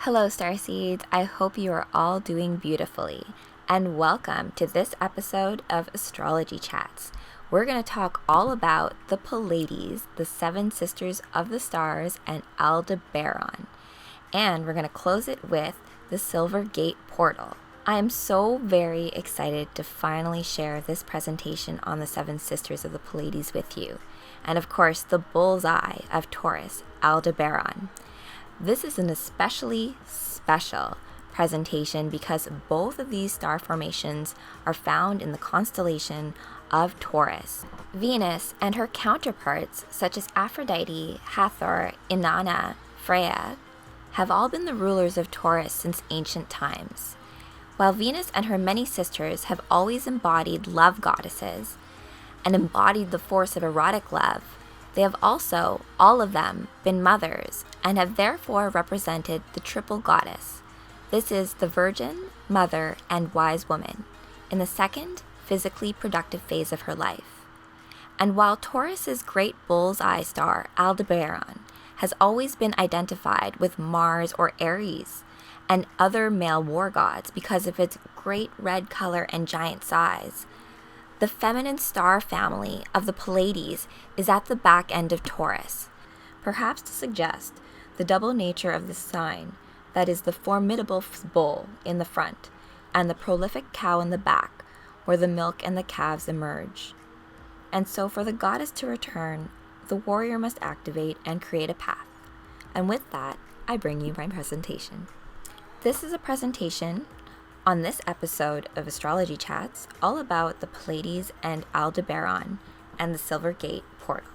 Hello, Starseeds. I hope you are all doing beautifully, and welcome to this episode of Astrology Chats. We're going to talk all about the Pleiades, the seven sisters of the stars, and Aldebaran. And we're going to close it with the Silver Gate portal. I am so very excited to finally share this presentation on the seven sisters of the Pleiades with you. And of course, the bullseye of Taurus, Aldebaran. This is an especially special presentation because both of these star formations are found in the constellation of Taurus. Venus and her counterparts, such as Aphrodite, Hathor, Inanna, Freya, have all been the rulers of Taurus since ancient times. While Venus and her many sisters have always embodied love goddesses and embodied the force of erotic love, they have also, all of them, been mothers and have therefore represented the triple goddess. This is the virgin, mother, and wise woman in the second, physically productive phase of her life. And while Taurus's great bullseye star, Aldebaran, has always been identified with Mars or Aries and other male war gods because of its great red color and giant size, the feminine star family of the Pleiades is at the back end of Taurus, perhaps to suggest the double nature of the sign, that is the formidable bull in the front and the prolific cow in the back, where the milk and the calves emerge. And so for the goddess to return, the warrior must activate and create a path. And with that, I bring you my presentation. This is a presentation on this episode of Astrology Chats all about the Pleiades and Aldebaran and the Silver Gate portal.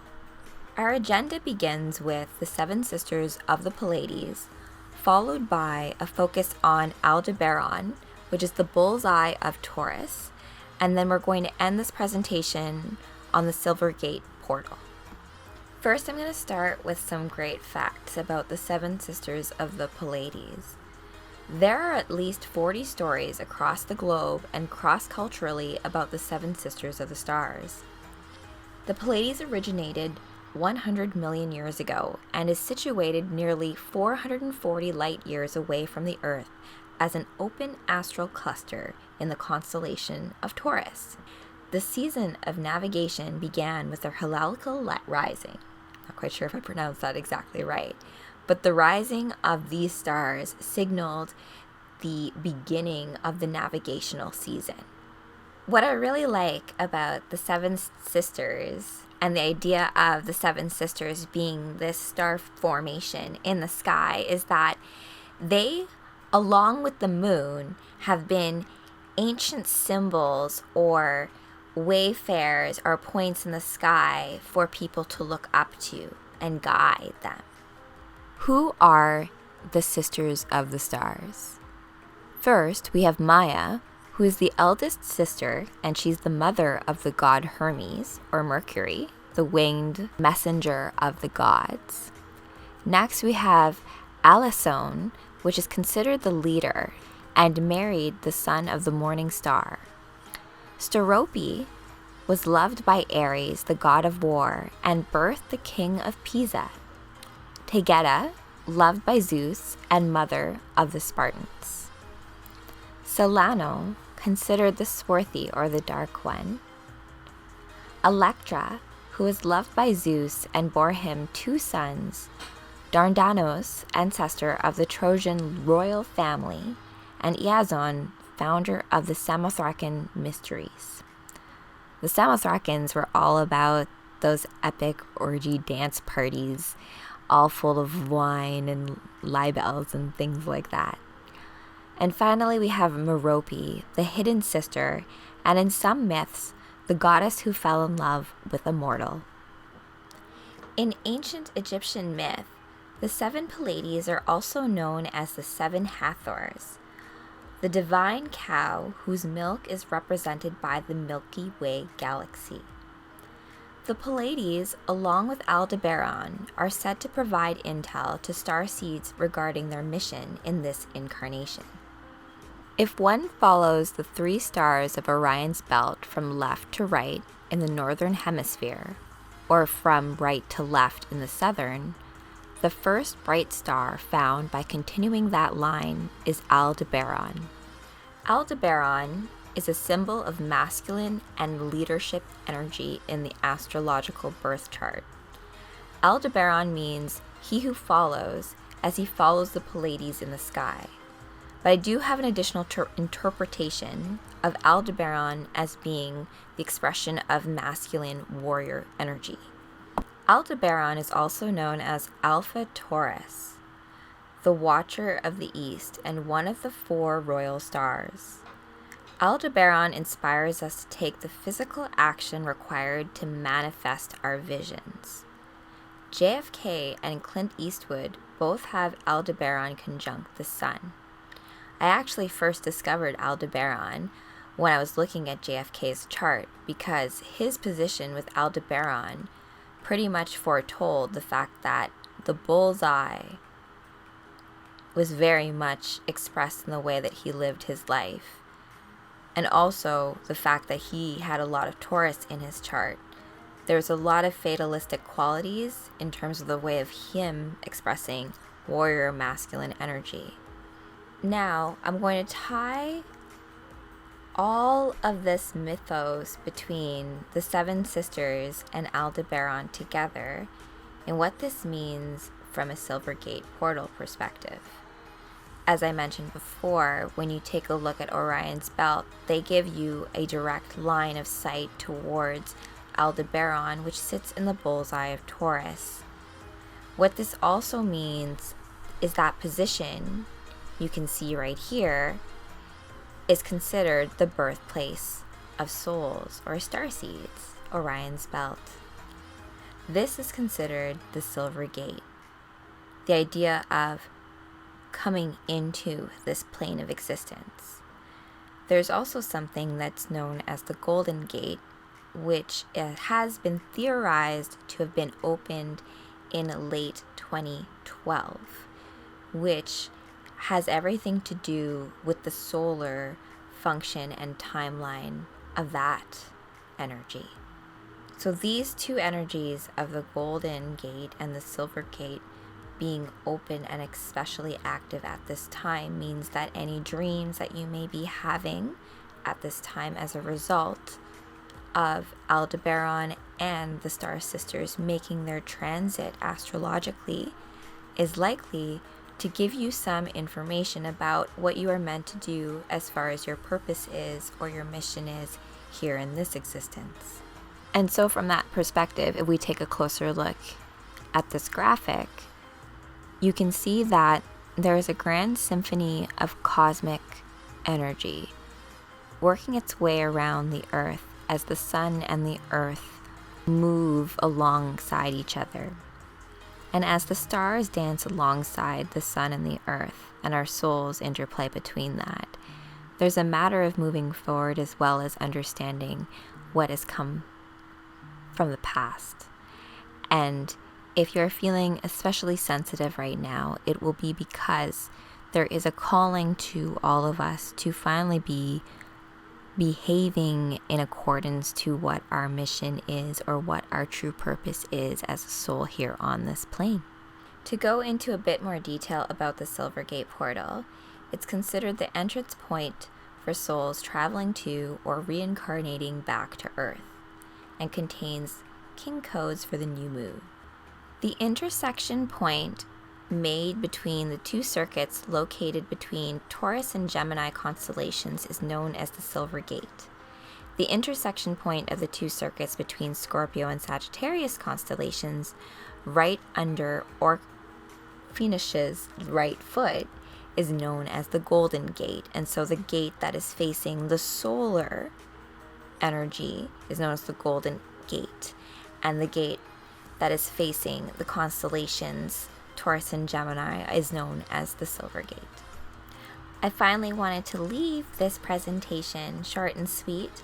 Our agenda begins with the seven sisters of the Pleiades, followed by a focus on Aldebaran, which is the bullseye of Taurus, and then we're going to end this presentation on the Silver Gate portal. First, I'm going to start with some great facts about the seven sisters of the Pleiades. There are at least 40 stories across the globe and cross-culturally about the seven sisters of the stars. The Pleiades originated 100 million years ago and is situated nearly 440 light years away from the Earth as an open astral cluster in the constellation of Taurus. The season of navigation began with their heliacal rising. Not quite sure if I pronounced that exactly right. But the rising of these stars signaled the beginning of the navigational season. What I really like about the seven sisters and the idea of the seven sisters being this star formation in the sky is that they, along with the moon, have been ancient symbols or wayfarers or points in the sky for people to look up to and guide them. Who are the sisters of the stars? First, we have Maya, who is the eldest sister, and she's the mother of the god Hermes, or Mercury, the winged messenger of the gods. Next, we have Alison, which is considered the leader, and married the son of the morning star. Sterope was loved by Ares, the god of war, and birthed the king of Pisa. Tegeta, loved by Zeus and mother of the Spartans. Celaeno, considered the swarthy or the dark one. Electra, who was loved by Zeus and bore him two sons, Dardanos, ancestor of the Trojan royal family, and Iason, founder of the Samothracan mysteries. The Samothracans were all about those epic orgy dance parties, all full of wine and libels and things like that. And finally, we have Merope, the hidden sister, and in some myths, the goddess who fell in love with a mortal. In ancient Egyptian myth, the seven Pleiades are also known as the seven Hathors, the divine cow whose milk is represented by the Milky Way galaxy. The Pleiades, along with Aldebaran, are said to provide intel to starseeds regarding their mission in this incarnation. If one follows the three stars of Orion's belt from left to right in the northern hemisphere, or from right to left in the southern, The first bright star found by continuing that line is Aldebaran. Aldebaran is a symbol of masculine and leadership energy in the astrological birth chart. Aldebaran means he who follows, as he follows the Pleiades in the sky. But I do have an additional interpretation of Aldebaran as being the expression of masculine warrior energy. Aldebaran is also known as Alpha Taurus, the Watcher of the East and one of the 4 royal stars. Aldebaran inspires us to take the physical action required to manifest our visions. JFK and Clint Eastwood both have Aldebaran conjunct the sun. I actually first discovered Aldebaran when I was looking at JFK's chart because his position with Aldebaran pretty much foretold the fact that the bullseye was very much expressed in the way that he lived his life. And also the fact that he had a lot of Taurus in his chart. There's a lot of fatalistic qualities in terms of the way of him expressing warrior masculine energy. Now, I'm going to tie all of this mythos between the 7 sisters and Aldebaran together and what this means from a Silvergate portal perspective. As I mentioned before, when you take a look at Orion's belt, they give you a direct line of sight towards Aldebaran, which sits in the bullseye of Taurus. What this also means is that position, you can see right here, is considered the birthplace of souls or starseeds, Orion's belt. This is considered the Silver Gate, the idea of coming into this plane of existence. There's also something that's known as the Golden Gate, which has been theorized to have been opened in late 2012, which has everything to do with the solar function and timeline of that energy. So these 2 energies of the Golden Gate and the Silver Gate being open and especially active at this time means that any dreams that you may be having at this time as a result of Aldebaran and the Star Sisters making their transit astrologically is likely to give you some information about what you are meant to do as far as your purpose is or your mission is here in this existence. And so from that perspective, if we take a closer look at this graphic, you can see that there is a grand symphony of cosmic energy working its way around the Earth as the sun and the Earth move alongside each other. And as the stars dance alongside the sun and the Earth, and our souls interplay between that, there's a matter of moving forward as well as understanding what has come from the past. And if you're feeling especially sensitive right now, it will be because there is a calling to all of us to finally be behaving in accordance to what our mission is or what our true purpose is as a soul here on this plane. To go into a bit more detail about the Silvergate portal, it's considered the entrance point for souls traveling to or reincarnating back to Earth, and contains king codes for the new moon. The intersection point made between the 2 circuits located between Taurus and Gemini constellations is known as the Silver Gate. The intersection point of the 2 circuits between Scorpio and Sagittarius constellations, right under Orpheus's right foot, is known as the Golden Gate. And so the gate that is facing the solar energy is known as the Golden Gate. And the gate that is facing the constellations Taurus and Gemini is known as the Silver Gate. I finally wanted to leave this presentation short and sweet.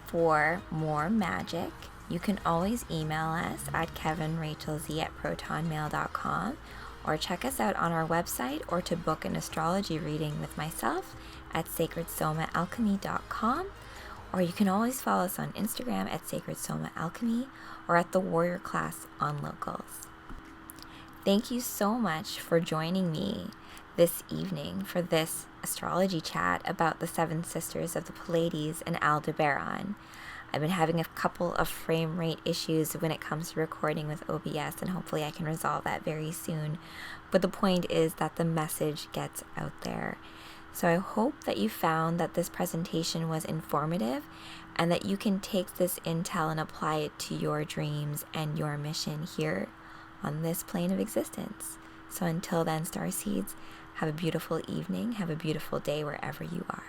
For more magic, you can always email us at kevinrachelz@protonmail.com, or check us out on our website, or to book an astrology reading with myself at sacredsomaalchemy.com, or you can always follow us on Instagram at Sacred Soma Alchemy or at the Warrior Class on Locals. Thank you so much for joining me this evening for this astrology chat about the seven sisters of the Pleiades and Aldebaran. I've been having a couple of frame rate issues when it comes to recording with OBS, and hopefully I can resolve that very soon. But the point is that the message gets out there. So I hope that you found that this presentation was informative and that you can take this intel and apply it to your dreams and your mission here on this plane of existence. So until then, starseeds, have a beautiful evening, have a beautiful day wherever you are.